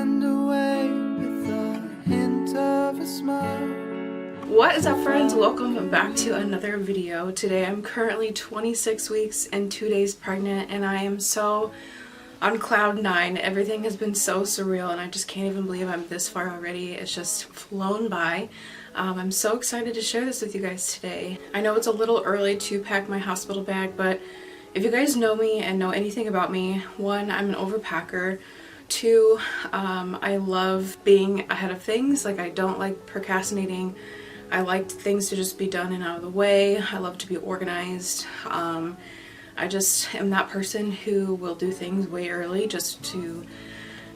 and away with a hint of a smile. What is up, friends? Welcome back to another video. Today I'm currently 26 weeks and 2 days pregnant, and I am so on cloud 9. Everything has been so surreal and I just can't even believe I'm this far already. It's just flown by. I'm so excited to share this with you guys today. I know it's a little early to pack my hospital bag, but if you guys know me and know anything about me, one, I'm an overpacker. Two, I love being ahead of things. Like, I don't like procrastinating. I like things to just be done and out of the way. I love to be organized. I just am that person who will do things way early just to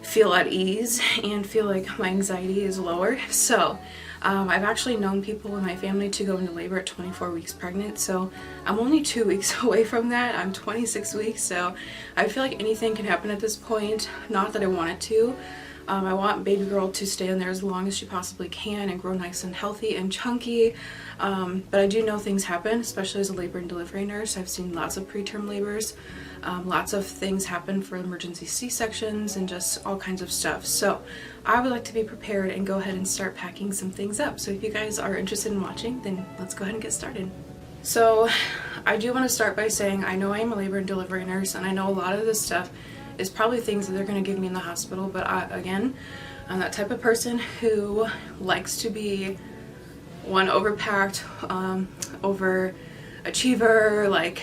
feel at ease and feel like my anxiety is lower. So I've actually known people in my family to go into labor at 24 weeks pregnant, so I'm only 2 weeks away from that. I'm 26 weeks, so I feel like anything can happen at this point. Not that I want it to. I want baby girl to stay in there as long as she possibly can and grow nice and healthy and chunky. But I do know things happen, especially as a labor and delivery nurse. I've seen lots of preterm labors. Lots of things happen for emergency C-sections and just all kinds of stuff. So I would like to be prepared and go ahead and start packing some things up. So if you guys are interested in watching, then let's go ahead and get started. So I do want to start by saying I know I am a labor and delivery nurse, and I know a lot of this stuff is probably things that they're going to give me in the hospital, but again, I'm that type of person who likes to be one, overpacked, overachiever. Like,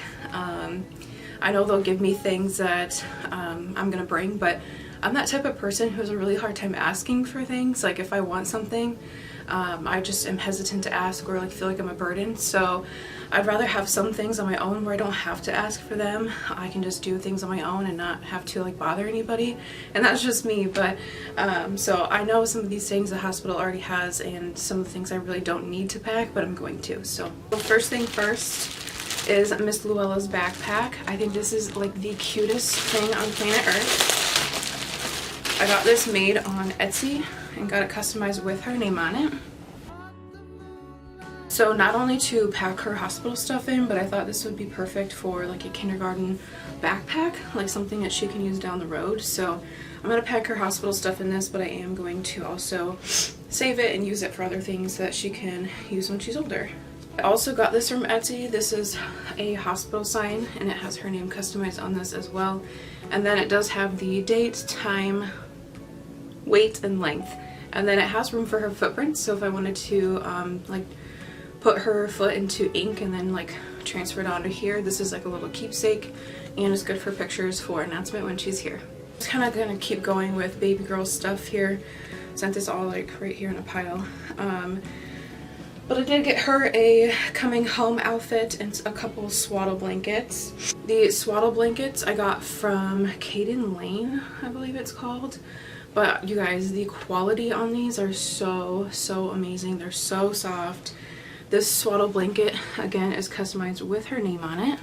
I know they'll give me things that I'm going to bring, but I'm that type of person who has a really hard time asking for things. Like, if I want something, I just am hesitant to ask, or like feel like I'm a burden. So I'd rather have some things on my own where I don't have to ask for them. I can just do things on my own and not have to like bother anybody. And that's just me. But so I know some of these things the hospital already has, and some of the things I really don't need to pack, but I'm going to. So first thing first is Miss Luella's backpack. I think this is like the cutest thing on planet Earth. I got this made on Etsy and got it customized with her name on it. So not only to pack her hospital stuff in, but I thought this would be perfect for like a kindergarten backpack, like something that she can use down the road. So I'm going to pack her hospital stuff in this, but I am going to also save it and use it for other things that she can use when she's older. I also got this from Etsy. This is a hospital sign, and it has her name customized on this as well. And then it does have the date, time, weight, and length. And then it has room for her footprints, so if I wanted to like put her foot into ink and then like transfer it onto here, this is like a little keepsake, and it's good for pictures for announcement when she's here. Just kind of gonna keep going with baby girl stuff here. Sent this all like right here in a pile. But I did get her a coming home outfit and a couple swaddle blankets. The swaddle blankets I got from Caden Lane, I believe it's called. But you guys, the quality on these are so amazing. They're so soft. This swaddle blanket, again, is customized with her name on it.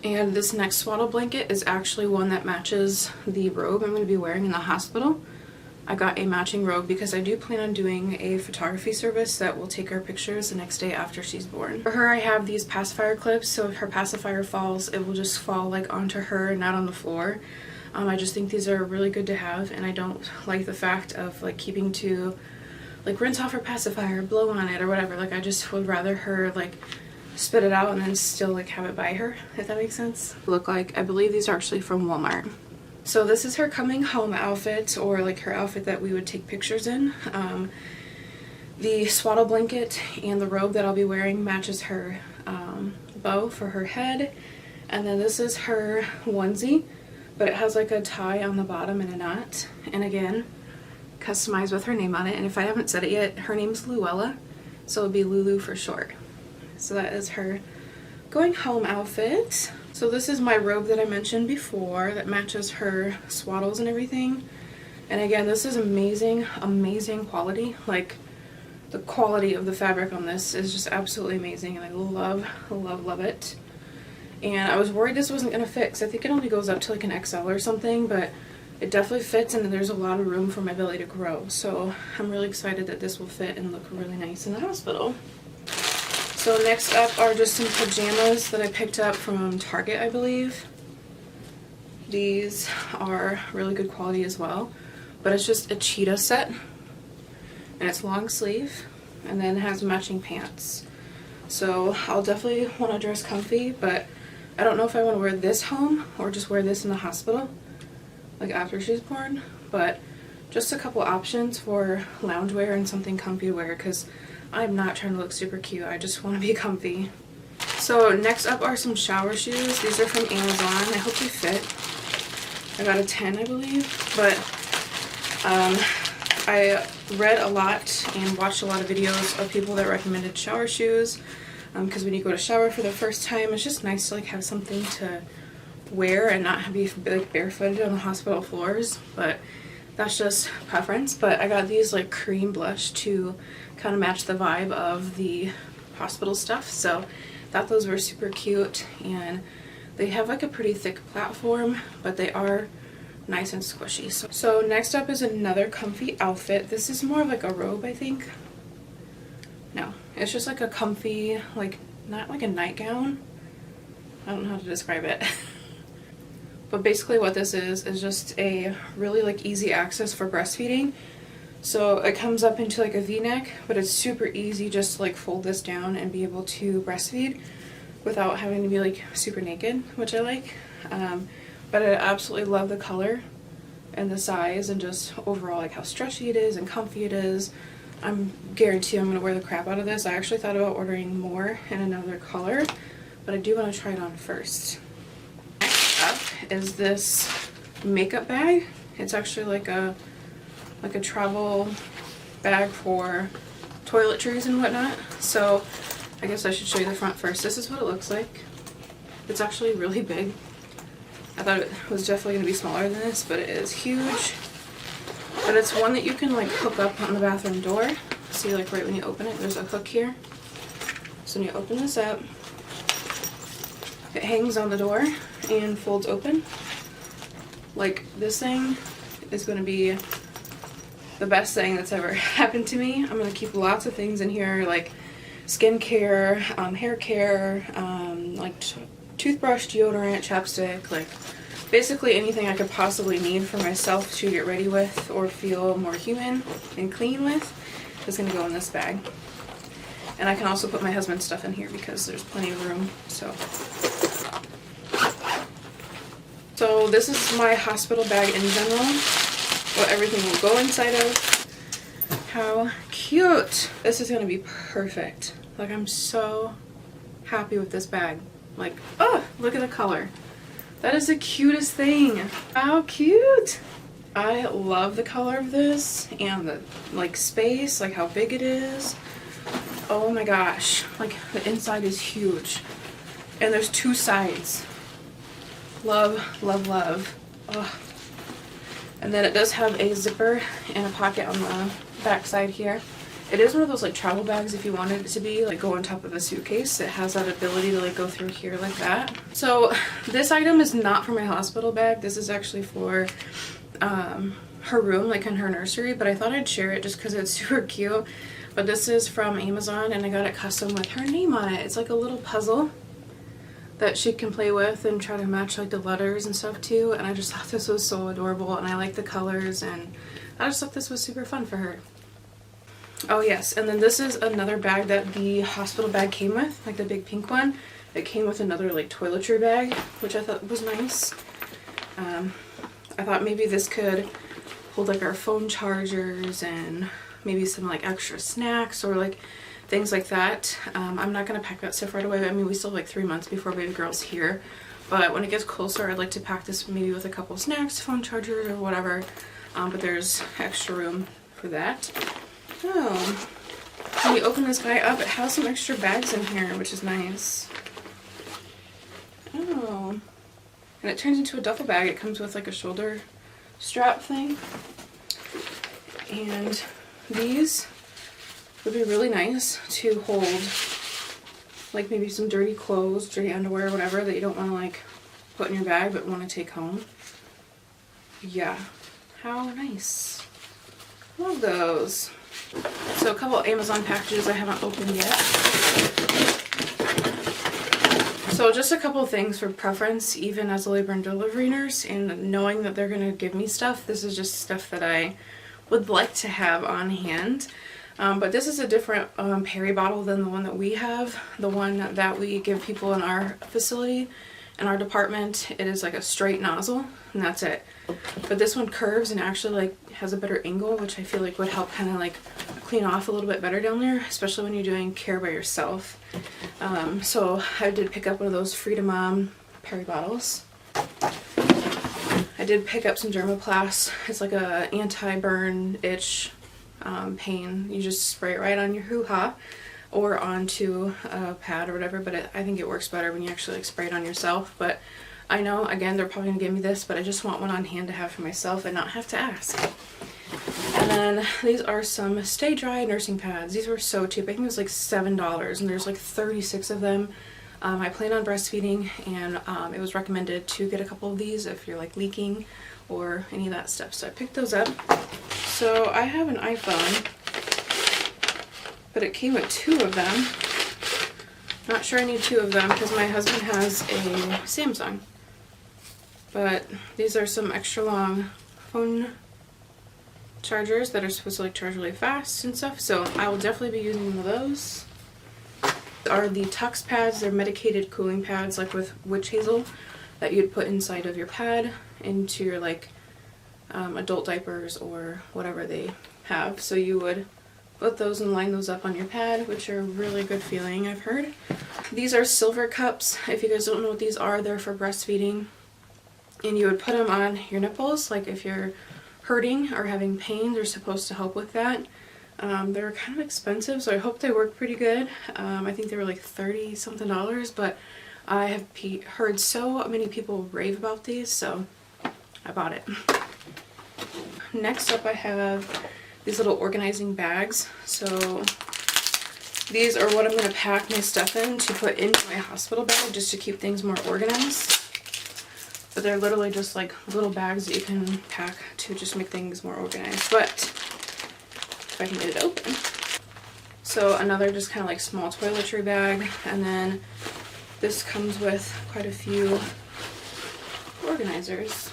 And this next swaddle blanket is actually one that matches the robe I'm going to be wearing in the hospital. I got a matching robe because I do plan on doing a photography service that will take her pictures the next day after she's born. For her, I have these pacifier clips, so if her pacifier falls, it will just fall like onto her, not on the floor. I just think these are really good to have, and I don't like the fact of like keeping to like rinse off her pacifier, blow on it, or whatever. Like, I just would rather her like spit it out and then still like have it by her, if that makes sense. Look like, I believe these are actually from Walmart. So this is her coming home outfit, or like her outfit that we would take pictures in. The swaddle blanket and the robe that I'll be wearing matches her bow for her head. And then this is her onesie, but it has like a tie on the bottom and a knot. And again, customized with her name on it. And if I haven't said it yet, her name's Luella, so it'll be Lulu for short. So that is her going home outfit. So this is my robe that I mentioned before that matches her swaddles and everything. And again, this is amazing quality. Like, the quality of the fabric on this is just absolutely amazing, and I love it. And I was worried this wasn't going to fit, because I think it only goes up to like an XL or something, but it definitely fits, and there's a lot of room for my belly to grow. So I'm really excited that this will fit and look really nice in the hospital. So next up are just some pajamas that I picked up from Target, I believe. These are really good quality as well, but it's just a cheetah set, and it's long sleeve, and then it has matching pants. So I'll definitely want to dress comfy, but I don't know if I want to wear this home or just wear this in the hospital, like after she's born. But just a couple options for loungewear and something comfy to wear, because I'm not trying to look super cute. I just want to be comfy. So next up are some shower shoes. These are from Amazon. I hope they fit. I got a 10, I believe. But I read a lot and watched a lot of videos of people that recommended shower shoes, because when you go to shower for the first time, it's just nice to like have something to wear and not be like barefooted on the hospital floors. But that's just preference. But I got these like cream blush to kind of match the vibe of the hospital stuff, so thought those were super cute, and they have like a pretty thick platform, but they are nice and squishy. So next up is another comfy outfit. This is more of like a robe, I think. No, it's just like a comfy, like not like a nightgown. I don't know how to describe it. But basically what this is just a really like easy access for breastfeeding. So it comes up into like a v-neck, but it's super easy just to like fold this down and be able to breastfeed without having to be like super naked, which I like. But I absolutely love the color and the size and just overall like how stretchy it is and comfy it is. I'm guaranteed I'm going to wear the crap out of this. I actually thought about ordering more in another color, but I do want to try it on first. Next up is this makeup bag. It's actually like a travel bag for toiletries and whatnot. So I guess I should show you the front first. This is what it looks like. It's actually really big. I thought it was definitely going to be smaller than this, but it is huge. But it's one that you can like hook up on the bathroom door. See, like right when you open it, there's a hook here. So when you open this up, it hangs on the door and folds open. Like, this thing is going to be the best thing that's ever happened to me. I'm going to keep lots of things in here, like skincare, hair care, like toothbrush, deodorant, chapstick, like basically anything I could possibly need for myself to get ready with or feel more human and clean with is going to go in this bag. And I can also put my husband's stuff in here because there's plenty of room. So this is my hospital bag in general, what everything will go inside of. How cute! This is going to be perfect. Like, I'm so happy with this bag. Like, oh, look at the color. That is the cutest thing. How cute! I love the color of this and the like space, like how big it is. Oh my gosh, like the inside is huge. And there's two sides. Love, love, love. Oh. And then it does have a zipper and a pocket on the back side here. It is one of those like travel bags if you wanted it to be, like go on top of a suitcase. It has that ability to like go through here like that. So this item is not for my hospital bag. This is actually for her room, like in her nursery, but I thought I'd share it just because it's super cute. But this is from Amazon and I got it custom with her name on it. It's like a little puzzle that she can play with and try to match like the letters and stuff too, and I just thought this was so adorable and I like the colors and I just thought this was super fun for her. Oh yes, and then this is another bag that the hospital bag came with, like the big pink one. It came with another like toiletry bag, which I thought was nice. I thought maybe this could hold like our phone chargers and maybe some like extra snacks or like things like that. I'm not going to pack that stuff right away. I mean, we still have like 3 months before baby girl's here, but when it gets closer I'd like to pack this maybe with a couple snacks, phone chargers or whatever, but there's extra room for that. Oh, when you open this guy up, it has some extra bags in here, which is nice. Oh, and it turns into a duffel bag. It comes with like a shoulder strap thing, and these would be really nice to hold like maybe some dirty clothes, dirty underwear, whatever that you don't want to like put in your bag but want to take home. Yeah, how nice. Love those. So a couple Amazon packages I haven't opened yet. So just a couple of things for preference, even as a labor and delivery nurse, and knowing that they're going to give me stuff. This is just stuff that I would like to have on hand. But this is a different peri bottle than the one that we have. The one that we give people in our facility, in our department, it is like a straight nozzle, and that's it. But this one curves and actually like has a better angle, which I feel like would help kind of like clean off a little bit better down there, especially when you're doing care by yourself. So I did pick up one of those Freedom Mom peri bottles. I did pick up some Dermoplast. It's like a anti-burn, itch, pain. You just spray it right on your hoo-ha or onto a pad or whatever, but I think it works better when you actually like spray it on yourself. But I know, again, they're probably gonna give me this, but I just want one on hand to have for myself and not have to ask. And then these are some Stay Dry nursing pads. These were so cheap. I think it was like $7, and there's like 36 of them. I plan on breastfeeding, and it was recommended to get a couple of these if you're like leaking or any of that stuff. So I picked those up. So I have an iPhone, but it came with 2 of them. Not sure I need 2 of them because my husband has a Samsung. But these are some extra long phone chargers that are supposed to like charge really fast and stuff. So I will definitely be using one of those. Are the Tux pads. They're medicated cooling pads like with witch hazel that you'd put inside of your pad into your like adult diapers or whatever they have. So you would put those and line those up on your pad, which are really good feeling, I've heard. These are silver cups. If you guys don't know what these are, they're for breastfeeding. And you would put them on your nipples, like if you're hurting or having pain, they're supposed to help with that. They're kind of expensive, so I hope they work pretty good. I think they were like $30 something, but I have heard so many people rave about these, so I bought it. Next up I have these little organizing bags. So these are what I'm going to pack my stuff in to put into my hospital bag just to keep things more organized. But they're literally just like little bags that you can pack to just make things more organized. But if I can get it open. So another just kind of like small toiletry bag, and then this comes with quite a few organizers.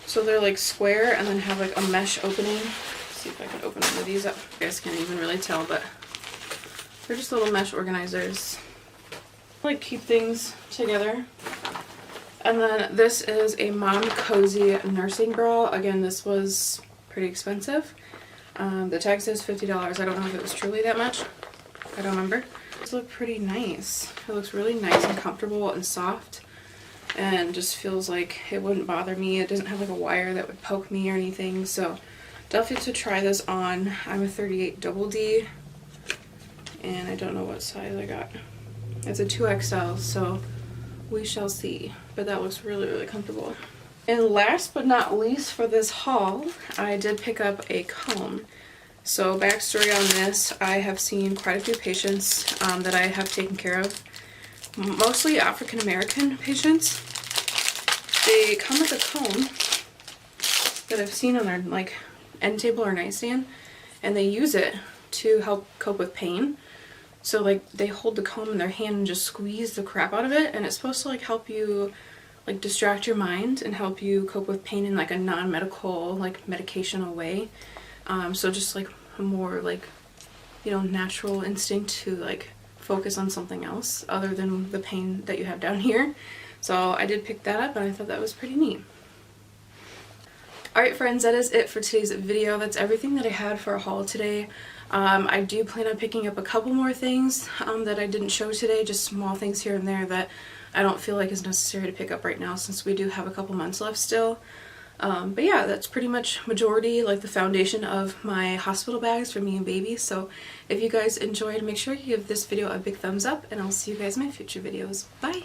So they're like square and then have like a mesh opening. Let's see if I can open one of these up. You guys can't even really tell, but they're just little mesh organizers. Like keep things together. And then this is a Mom Cozy nursing bra. Again, this was pretty expensive. The tag says $50. I don't know if it was truly that much. I don't remember. These look pretty nice. It looks really nice and comfortable and soft, and just feels like it wouldn't bother me. It doesn't have like a wire that would poke me or anything. So definitely to try this on. I'm a 38 double D, and I don't know what size I got. It's a 2XL, so we shall see. But that looks really, really comfortable. And last but not least for this haul, I did pick up a comb. So backstory on this, I have seen quite a few patients that I have taken care of. Mostly African American patients. They come with a comb that I've seen on their like end table or nightstand, and they use it to help cope with pain. So like they hold the comb in their hand and just squeeze the crap out of it, and it's supposed to like help you like distract your mind and help you cope with pain in like a non-medical like medicational way. So just like a more like, you know, natural instinct to like focus on something else other than the pain that you have down here. So I did pick that up, and I thought that was pretty neat. Alright friends, that is it for today's video. That's everything that I had for a haul today. I do plan on picking up a couple more things that I didn't show today, just small things here and there that I don't feel like is necessary to pick up right now since we do have a couple months left still. But yeah, that's pretty much majority, like the foundation of my hospital bags for me and baby. So if you guys enjoyed, make sure you give this video a big thumbs up, and I'll see you guys in my future videos. Bye!